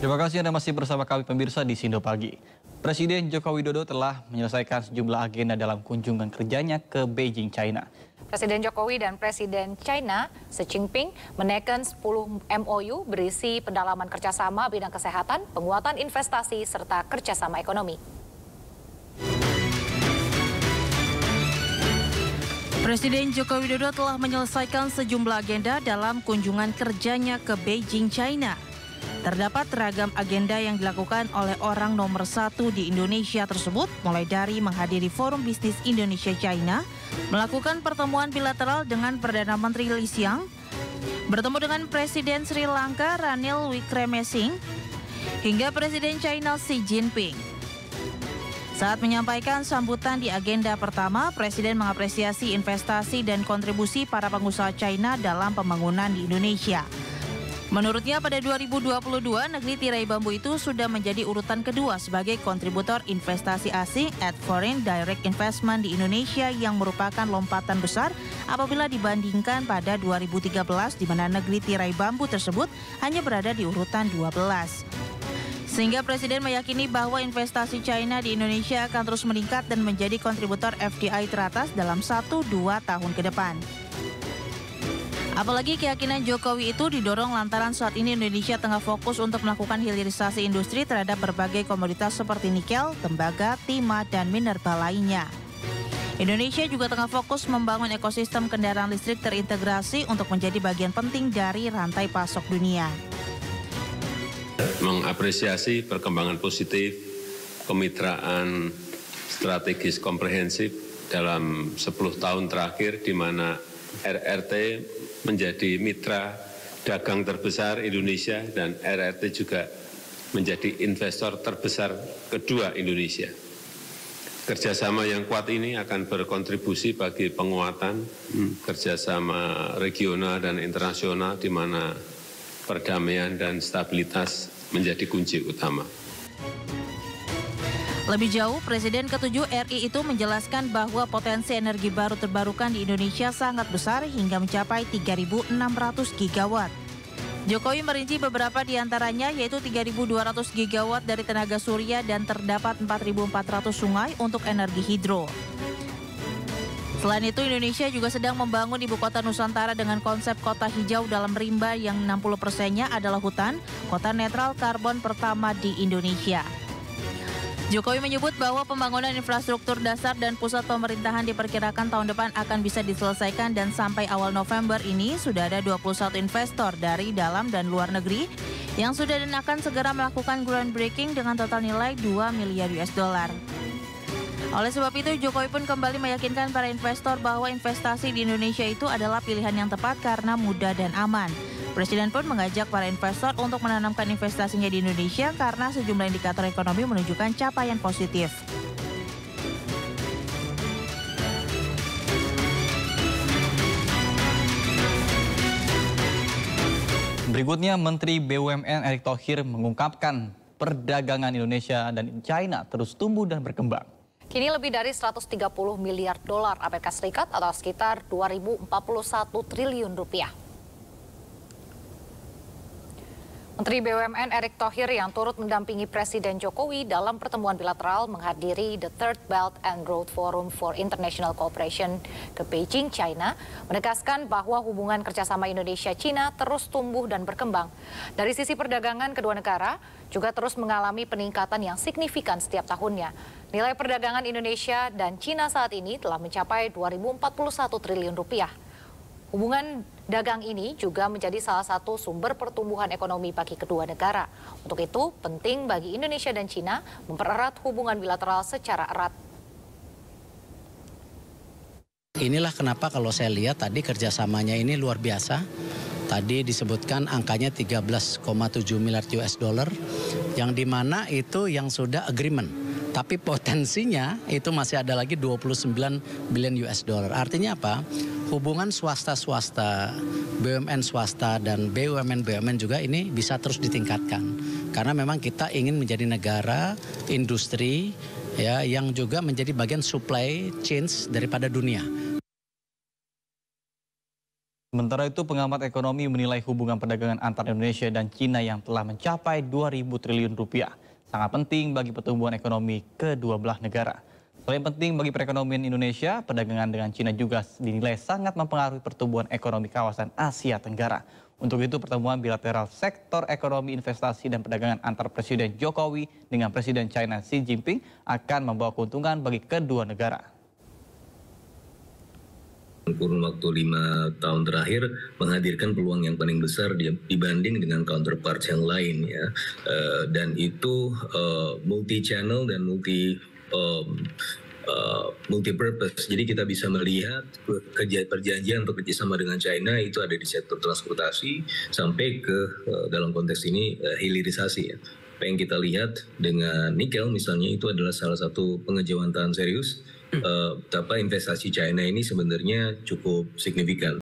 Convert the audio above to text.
Terima kasih Anda masih bersama kami pemirsa di Sindo Pagi. Presiden Joko Widodo telah menyelesaikan sejumlah agenda dalam kunjungan kerjanya ke Beijing, China. Presiden Jokowi dan Presiden China Xi Jinping menaikkan 10 MOU berisi pendalaman kerjasama bidang kesehatan, penguatan investasi, serta kerjasama ekonomi. Presiden Joko Widodo telah menyelesaikan sejumlah agenda dalam kunjungan kerjanya ke Beijing, China. Terdapat ragam agenda yang dilakukan oleh orang nomor 1 di Indonesia tersebut, mulai dari menghadiri Forum Bisnis Indonesia-China, melakukan pertemuan bilateral dengan Perdana Menteri Lee Hsien, bertemu dengan Presiden Sri Lanka Ranil Wickremesinghe, hingga Presiden China Xi Jinping. Saat menyampaikan sambutan di agenda pertama, Presiden mengapresiasi investasi dan kontribusi para pengusaha China dalam pembangunan di Indonesia. Menurutnya pada 2022, negeri tirai bambu itu sudah menjadi urutan kedua sebagai kontributor investasi asing at Foreign Direct Investment di Indonesia yang merupakan lompatan besar apabila dibandingkan pada 2013 di mana negeri tirai bambu tersebut hanya berada di urutan 12. Sehingga Presiden meyakini bahwa investasi China di Indonesia akan terus meningkat dan menjadi kontributor FDI teratas dalam 1-2 tahun ke depan. Apalagi keyakinan Jokowi itu didorong lantaran saat ini Indonesia tengah fokus untuk melakukan hilirisasi industri terhadap berbagai komoditas seperti nikel, tembaga, timah, dan mineral lainnya. Indonesia juga tengah fokus membangun ekosistem kendaraan listrik terintegrasi untuk menjadi bagian penting dari rantai pasok dunia. Mengapresiasi perkembangan positif kemitraan strategis komprehensif dalam 10 tahun terakhir di mana RRT menjadi mitra dagang terbesar Indonesia dan RRT juga menjadi investor terbesar kedua Indonesia. Kerjasama yang kuat ini akan berkontribusi bagi penguatan kerjasama regional dan internasional di mana perdamaian dan stabilitas menjadi kunci utama. Lebih jauh, Presiden ke-7 RI itu menjelaskan bahwa potensi energi baru terbarukan di Indonesia sangat besar hingga mencapai 3.600 gigawatt. Jokowi merinci beberapa di antaranya yaitu 3.200 gigawatt dari tenaga surya dan terdapat 4.400 sungai untuk energi hidro. Selain itu, Indonesia juga sedang membangun ibu kota Nusantara dengan konsep kota hijau dalam rimba yang 60%-nya adalah hutan, kota netral karbon pertama di Indonesia. Jokowi menyebut bahwa pembangunan infrastruktur dasar dan pusat pemerintahan diperkirakan tahun depan akan bisa diselesaikan dan sampai awal November ini sudah ada 21 investor dari dalam dan luar negeri yang sudah dan akan segera melakukan groundbreaking dengan total nilai 2 miliar US dollar. Oleh sebab itu, Jokowi pun kembali meyakinkan para investor bahwa investasi di Indonesia itu adalah pilihan yang tepat karena mudah dan aman. Presiden pun mengajak para investor untuk menanamkan investasinya di Indonesia karena sejumlah indikator ekonomi menunjukkan capaian positif. Berikutnya, Menteri BUMN Erick Thohir mengungkapkan perdagangan Indonesia dan China terus tumbuh dan berkembang. Kini lebih dari 130 miliar dolar Amerika Serikat atau sekitar 2041 triliun rupiah. Menteri BUMN Erick Thohir yang turut mendampingi Presiden Jokowi dalam pertemuan bilateral menghadiri The Third Belt and Road Forum for International Cooperation ke Beijing, China, menegaskan bahwa hubungan kerjasama Indonesia-China terus tumbuh dan berkembang. Dari sisi perdagangan kedua negara juga terus mengalami peningkatan yang signifikan setiap tahunnya. Nilai perdagangan Indonesia dan China saat ini telah mencapai 2041 triliun rupiah. Hubungan dagang ini juga menjadi salah satu sumber pertumbuhan ekonomi bagi kedua negara. Untuk itu, penting bagi Indonesia dan China mempererat hubungan bilateral secara erat. Inilah kenapa kalau saya lihat tadi kerjasamanya ini luar biasa. Tadi disebutkan angkanya 13,7 miliar US dollar, yang dimana itu yang sudah agreement. Tapi potensinya itu masih ada lagi 29 billion US dollar. Artinya apa? Hubungan swasta-swasta, BUMN swasta dan BUMN juga ini bisa terus ditingkatkan. Karena memang kita ingin menjadi negara industri ya yang juga menjadi bagian supply chains daripada dunia. Sementara itu, pengamat ekonomi menilai hubungan perdagangan antara Indonesia dan Cina yang telah mencapai 2.000 triliun rupiah sangat penting bagi pertumbuhan ekonomi kedua belah negara. Selain penting bagi perekonomian Indonesia, perdagangan dengan Cina juga dinilai sangat mempengaruhi pertumbuhan ekonomi kawasan Asia Tenggara. Untuk itu, pertemuan bilateral sektor ekonomi, investasi, dan perdagangan antara Presiden Jokowi dengan Presiden China Xi Jinping akan membawa keuntungan bagi kedua negara. Kurun waktu 5 tahun terakhir menghadirkan peluang yang paling besar dibanding dengan counterpart yang lain ya, dan itu multi channel dan multi purpose. Jadi kita bisa melihat perjanjian untuk kerjasama dengan China itu ada di sektor transportasi sampai ke dalam konteks ini hilirisasi ya. Apa yang kita lihat dengan nikel misalnya itu adalah salah satu pengejawantahan serius betapa investasi China ini sebenarnya cukup signifikan.